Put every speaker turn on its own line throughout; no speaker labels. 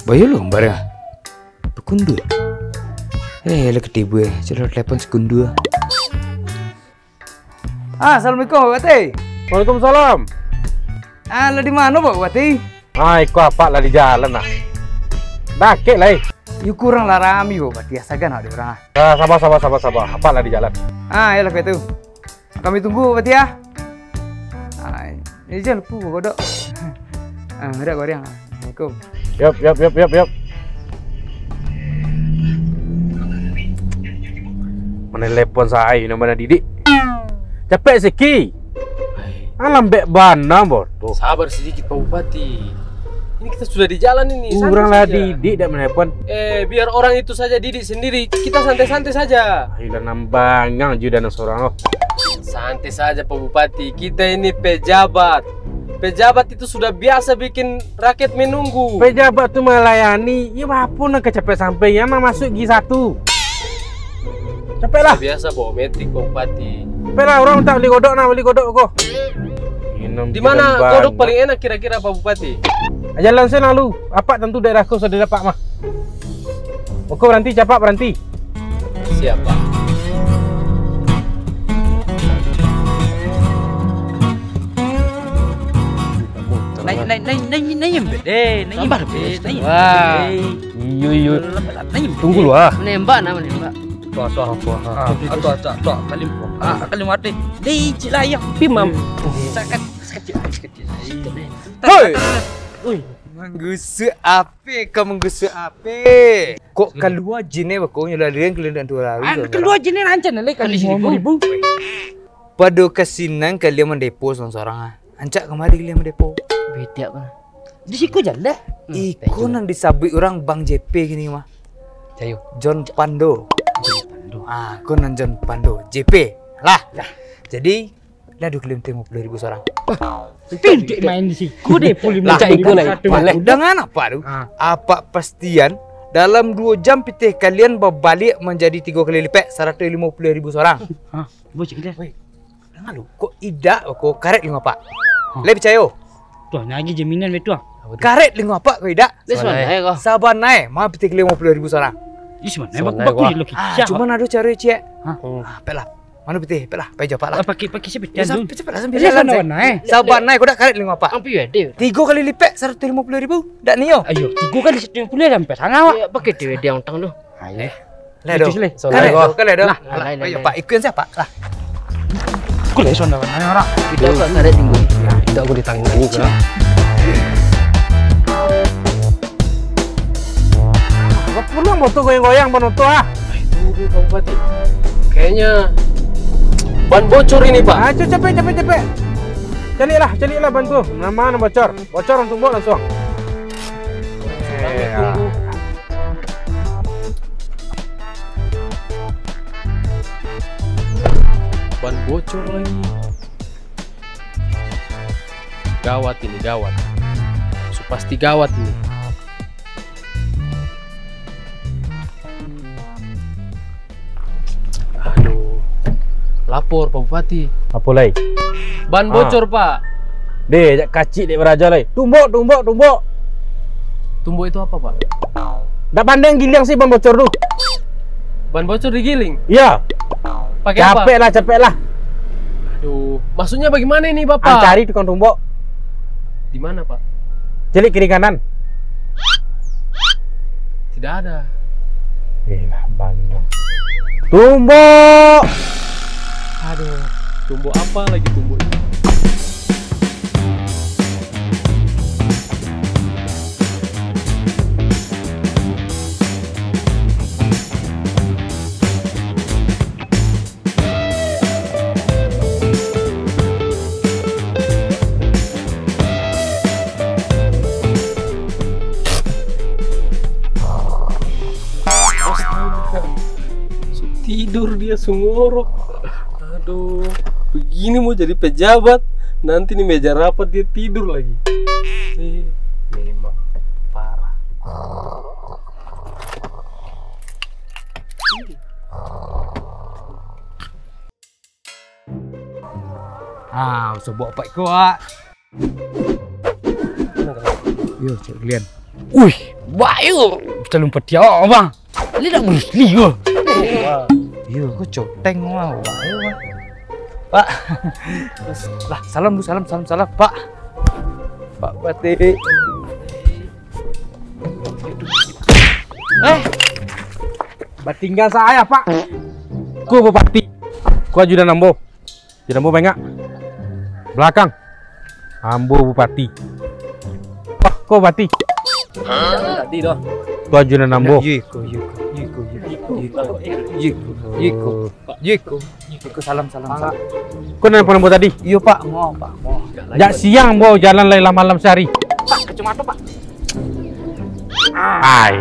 Bayu lo barang. Berkundu. Lah ketibu coba telepon sekundu. Assalamualaikum Pak Wati.
Waalaikumsalam.
Lo di mana Pak Wati?
Ikut apa lah di jalan lah. Dakek lah.
Yuk kurang lah rami Pak Wati. Asagan ada orang.
Sabar. Apa lah di jalan.
Ya lah itu. Kami tunggu Pak Wati ya. Ini jangan lupa kodok. Ada goreng. Assalamualaikum.
Yap. Mana telepon saya ini mana Didik? Capek seki. Alam bek bana bodoh.
Sabar sedikit Pak Bupati. Ini kita sudah di jalan ini.
Kurang lah Didik dak menelpon.
Biar orang itu saja Didik sendiri. Kita santai-santai saja.
Ayolah nambangang juga dan seorang
Santai saja Pak Bupati. Kita ini pejabat. Pejabat itu sudah biasa bikin rakyat menunggu.
Pejabat tuh melayani. Ya wapun nak capek sampai ya mah masuk G1. Capek lah.
Biasa bawa metrik Pak Bupati.
Capek lah orang tak beli kodok kok.
Di mana kodok paling enak kira-kira Pak Bupati?
Jalan sana lu. Apa tentu daerahku sudah dapat mah. Oke berhenti cepat berhenti.
Siapa?
Iyo. Tunggu lu ah.
Menembak namanya. Kali mati. Di cilayang pimam. Sakit.
Hoi. Menggusu ape? Kau menggusu ape? Kok keluar jine bako nyala dia kelihatan tu lalu.
Keluar jenis rancan le kali 50.000.
Pada kesinan kalian mendepo seorang. Ancak kemari kalian mendepo.
Beda apa? Di siku jalan.
Iku nang disabui orang Bang JP gini mah.
Cayo.
John Pando. Aku nang John Pando. JP. Lah. Jadi lah 50.000 seorang.
Tidak main di siku deh pulih mencari
Dengan apa tu? Apa pastian dalam 2 jam pitih kalian berbalik menjadi 3 kali lipat 150.000 seorang.
Bocik dia.
Dengar lu, kok idak kok karet lima pak. Lebih percaya.
Tuh lagi jaminan betul.
Karet lima pak kau idak. Sabar naik, mah pitih 50.000 seorang.
Di mana? Bagus lu.
Cuma ada cara cek. Pelah. Mana pitih? Pelah, pakai jawab lah.
Pakai sepeda dulu.
Cepat sambil jalan. Sabar naik, kau dak karet lima pak.
Ampi ada.
3 kali lipat 150.000. Dak nio.
Ayo, 3 kali 150 sampai sana awak. Pakai dia utang lu.
Ayo. Ledo. Ledo. Ayo pak, ikut siapa? Lah.
Aku le sonda mana orang.
Kita tak ada tinggal. Kita aku ditangani kan.
Kau pulang motor goyang-goyang motor ah.
Itu Pak Bupati. Kayaknya ban bocor ini Pak.
Cepet. Carilah bantu. Mana bocor? Bocor langsung bawa langsung.
Ban bocor lagi. Gawat ini, gawat. Pasti gawat ini. Aduh. Lapor Pak Bupati.
Apa lagi?
Ban bocor Pak.
Dek, kacik dek beraja lagi. Tumbuk.
Tumbuk itu apa Pak?
Dak pandang giling sih ban bocor tu.
Ban bocor digiling?
Iya.
Pakai apa?
Capek lah.
Aduh, maksudnya bagaimana ini Bapak?
Cari tukang tumbuk.
Di mana Pak?
Celik kiri kanan.
Tidak ada.
Lah banyak. Tumbuk.
Aduh, tumbuk apa lagi tumbuk? Tidur dia sungorok. Aduh, begini mau jadi pejabat, nanti nih meja rapat dia tidur lagi. Memang parah.
Sebab apa kau? Yo, cek kalian.
Wih,
Bayu, kita lompat dia bang. Ini tak bersih gua.
Iya, kok coteng mau. Pak. Lah, salam Bu, salam, Pak. Pak Bupati.
Batinggal saya, Pak. Ku bupati. Ku ajudan Ambo. Ajudan Ambo bengak. Belakang. Ambo bupati. Wah, ku bupati.
Tadi doh.
Ku ajudan Ambo.
Yiko. Salam.
Ku nelpon Ambo tadi.
Iya, Pak. Mau.
Jak siang Ambo jalan lailah malam sehari.
Pak, kacamata Pak.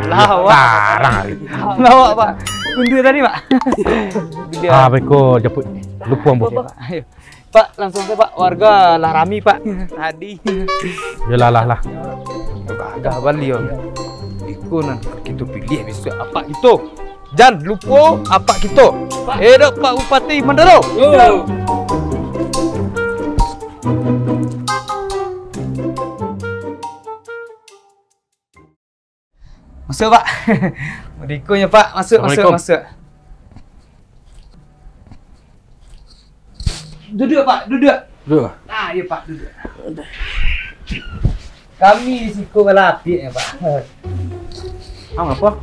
Larang hari.
Lawak, Pak. Kundur tadi, Pak.
Beko jemput. Lupa Ambo.
Ayo. Pak, langsung saja, Pak. Warga lah rami, Pak. Tadi.
Lah.
Kagak balik ya. Iku nanti kita pilih besok apa itu. Jangan lupa apa kita. Dok Pak Bupati Mandalo. Masuk, Pak. Dikunya, Pak. Masuk. Duduk, Pak. Duduk. Nah, iya, Pak. Duduk. Kami siko balapi ya, Pak.
Apa?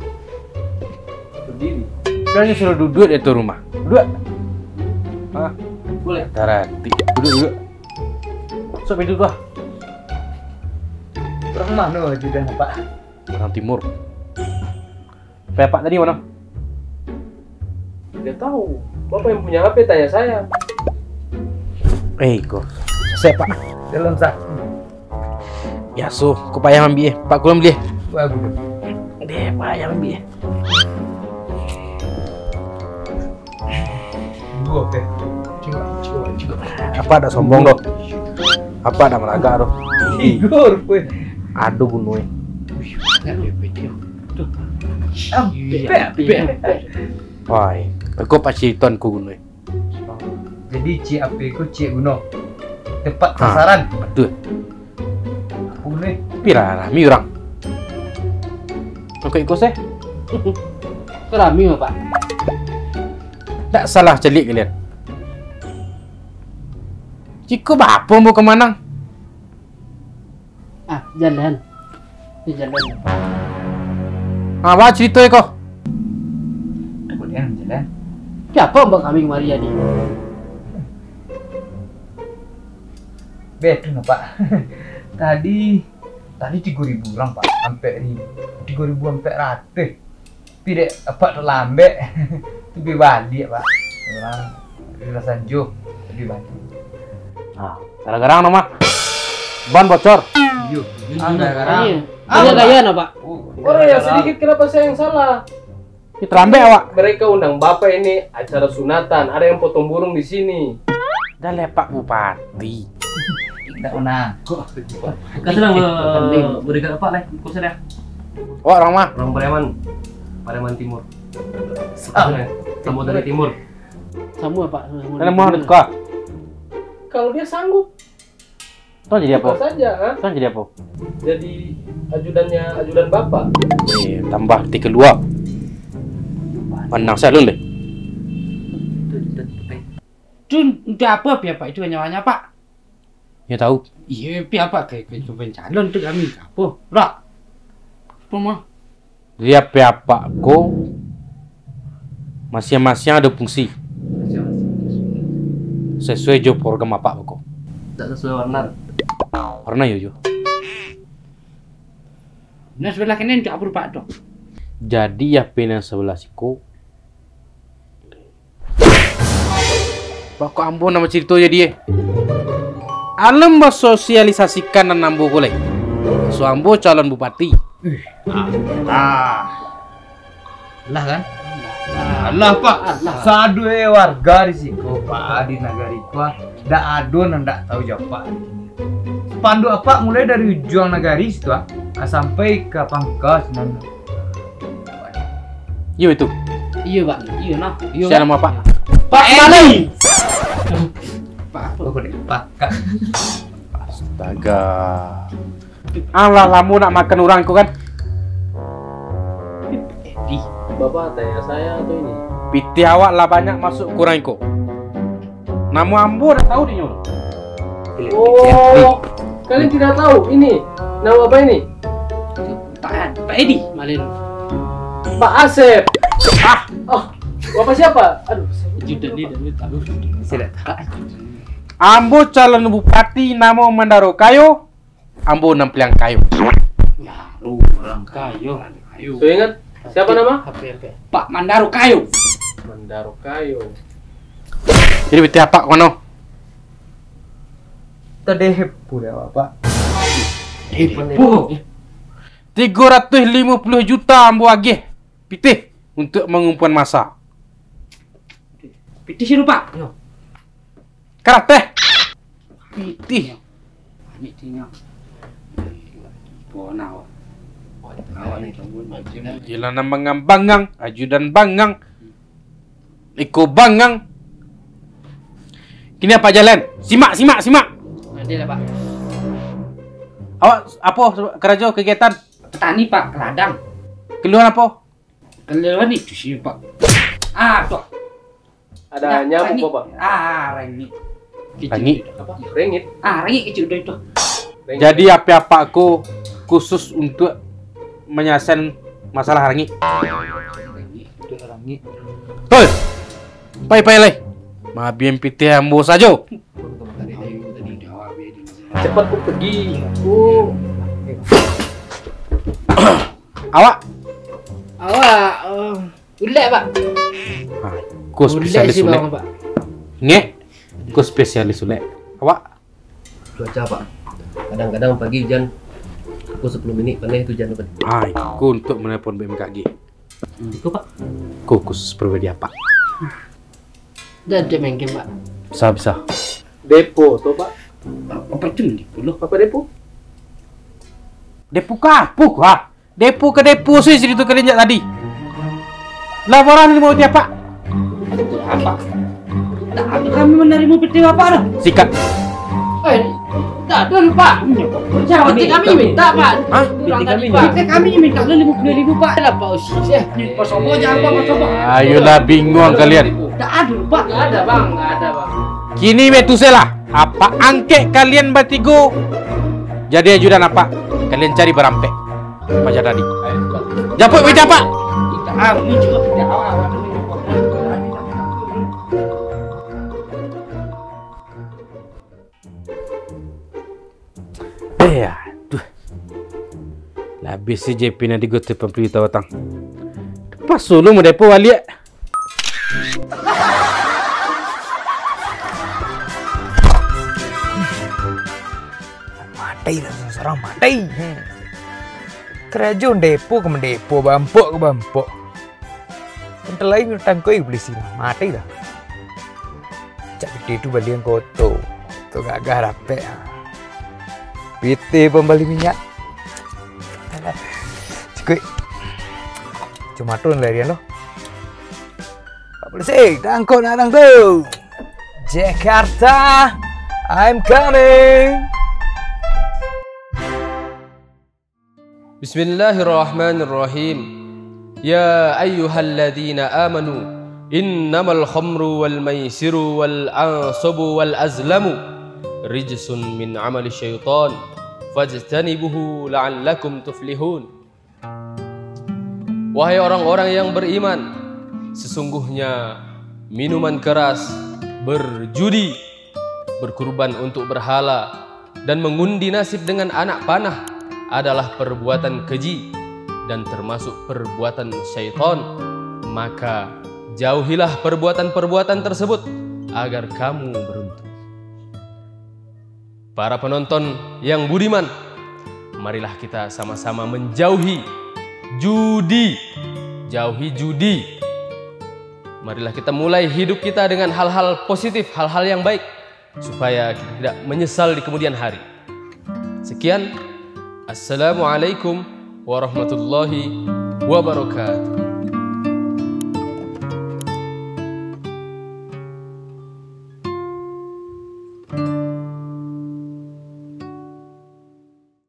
Berdiri.
Kayaknya suruh duduk di rumah. Duduk.
Boleh.
Tarati. Duduk. Sok duduk lah.
Orang mana juga, Pak?
Orang timur. Pak tadi mana?
Tidak tahu. Bapak yang punya HP tanya saya.
Kok. Saya Pak.
Dalam sak.
Ya so, kau payah ambil Pak kulam beli.
Bagus.
Deh, payah ambil.
Dua, Pak. Coba.
Apa ada sombong doh? Apa ada meraga doh?
Tidur, Pak.
Aduh gunoi. Wah, aku pasti ton ku gunoi.
Jadi Cik apa ku Cik Guno. Tepat sasaran.
Betul.
Guno.
Pira rami orang. Kau ikut saya?
Kerami Pak.
Tak salah celik kalian. Ciko bapak mau kemana?
Jalan.
Apa cerita kau?
Kemudian jalan.
Siapa mbak kami kemari jadi?
Betul, Pak. Tadi 3.000 orang, Pak. Sampai 3.000 sampai ratus. Tidak apa terlambat. Lebih balik, Pak. Orang Rilasan Jo lebih balik.
Gara-gara nama ban bocor.
Yuk.
Gaya Pak.
Orang yang sedikit kenapa saya yang salah?
Kita rambe awak.
Mereka undang Bapak ini acara sunatan. Ada yang potong burung di sini.
Dah lepak bupati.
Tidak pernah.
Kasih lah berikan apa lah? Kursi dah.
Orang mah.
Orang Pareman Timur. Kamu dari Timur.
Semua Pak.
Mana mau ada kau?
Kalau dia sanggup.
Tuh jadi apa?
Saja, ha?
Tuh jadi apa?
Jadi ajudan Bapak.
Tambah tiga kedua. Menang saya dulu deh.
Jun, udah apa Pak? Itu hanya Pak.
Ya tahu.
Iya, apa kayak calon tuh kami apa? Rak. Apa mah?
Dia apa ko? Masing-masing ada fungsi. Sesuai job program apa ko?
Tak sesuai warna.
Warna yo.
Nah sebelah kanan itu apa Pak dok?
Jadi ya pena sebelah siku. Pak ampun nama cerita jadi. Alam sosialisasikan dan nambu boleh. Suambo calon bupati.
Lah kan? Allah Pak, sadu warga di sini. Pak di negari gua ndak adon ndak tahu jawab Pak. Pandu apa mulai dari ujung negari situ sampai ke pangkas nan.
Iya itu.
Iya Pak, iya nah.
Saya nama Pak.
Pak Mali.
Pak apa deh? Pak.
Astaga. Allah lamu nak makan orang kau kan?
Pedi.
Bapak tanya saya atau ini?
Piti awak lah banyak masuk kurang iko. Namu ambo dah tahu dia.
Oh, kalian tidak tahu ini nama apa ini?
Pak Edi malin.
Pak Asep. Oh, bapak siapa? Aduh,
Judan ni dah tahu.
Saya tak
Ambo calon bupati nama Mandaro Kayo. Ambo nampilang kayo.
Ya, lu orang kayo.
so ingat siapa nama?
Pak Mandaro Kayo.
Mandaro Kayo.
Jadi piti apa kono?
tadi hepu dah Bapak.
Hepo.
350 juta ambo agih piti untuk mengumpulan masa.
Piti sih lupa. Yo.
Karate. Piti.
Ini tinggal. Bona.
Jalanan bangang, ajudan bangang, Iko bangang. Kini apa jalan? Simak.
Nanti lah Pak.
Awak apa kerja kegiatan?
Petani Pak, ke ladang.
Keluar apa?
Keluar ni tu sini Pak. Tuh.
Ada nyamuk bapak.
Rengit.
Rengit.
Apa? Rengit.
Rengit kecil dah itu.
Rengit.
Jadi apa aku khusus untuk menyelesaikan masalah rengit.
Rengit, itu rengit.
Betul. Pai leh. Mabien piti ambo saja.
Tadi dah habis.
Cepat ku pergi.
Awak?
Awak ulek Pak.
Ku spesialis
sih
ulek.
bang Pak.
Nge. Ku spesialis ulek. Awak?
Cuaca pak. Kadang-kadang pagi hujan. Aku 10 menit panen hujan dapat.
Ku untuk menelpon BMKG.
Itu pak.
Ku khusus pribadi apa?
Dah ada mungkin Pak.
Bisa.
Depo tuh pak.
Apa itu ni? Puluh.
Apa depo?
Depo kapuk ha. Depo ke depo sih cerita kalian tadi. Laporan ini mau tiap pak?
Apa? Tak ada kami menerima peti Bapak dah.
Sikat.
Tak ada Pak. Peti kami minta Pak.
Hah?
Peti kami. Peti kami minta 50.000 Pak. Lah Pak Usi. Pas sobo jangan Pak sobo.
Ayolah bingung kalian.
Tak ada Pak. Tak ada Bang, tak ada Bang.
Kini Metusela, apa angket kalian bertiga? Jadi ajudan apa? Kalian cari berampek. Apa jadi? Japuk beca pak.
Ini juga tidak awal.
Aduh. Labis si JP nanti gue tepan pelita watang. Pas solo mau depo wali.
Matai dah seorang matai. Kerajaan depo ke mendepo, bampok ke bampok. Entar lain tangkoi beli sini, matai dah. Cak piti tu beli yang koto, tu gagah rapi. Piti pembeli minyak. Cikui, cuma tu larian lo. Tak boleh sih, tangkau nadang tu. Jakarta, I'm coming.
Bismillahirrahmanirrahim. Ya ayyuhalladzina amanu innamal khamru wal maisiru wal ansabu wal azlamu rijsun min amali syaitan fajtanibuhu la'allakum tuflihun. Wahai orang-orang yang beriman, sesungguhnya minuman keras, berjudi, berkurban untuk berhala dan mengundi nasib dengan anak panah adalah perbuatan keji dan termasuk perbuatan syaitan. Maka jauhilah perbuatan-perbuatan tersebut agar kamu beruntung. Para penonton yang budiman, marilah kita sama-sama menjauhi judi. Jauhi judi. Marilah kita mulai hidup kita dengan hal-hal positif, hal-hal yang baik, supaya kita tidak menyesal di kemudian hari. Sekian. Assalamualaikum warahmatullahi wabarakatuh.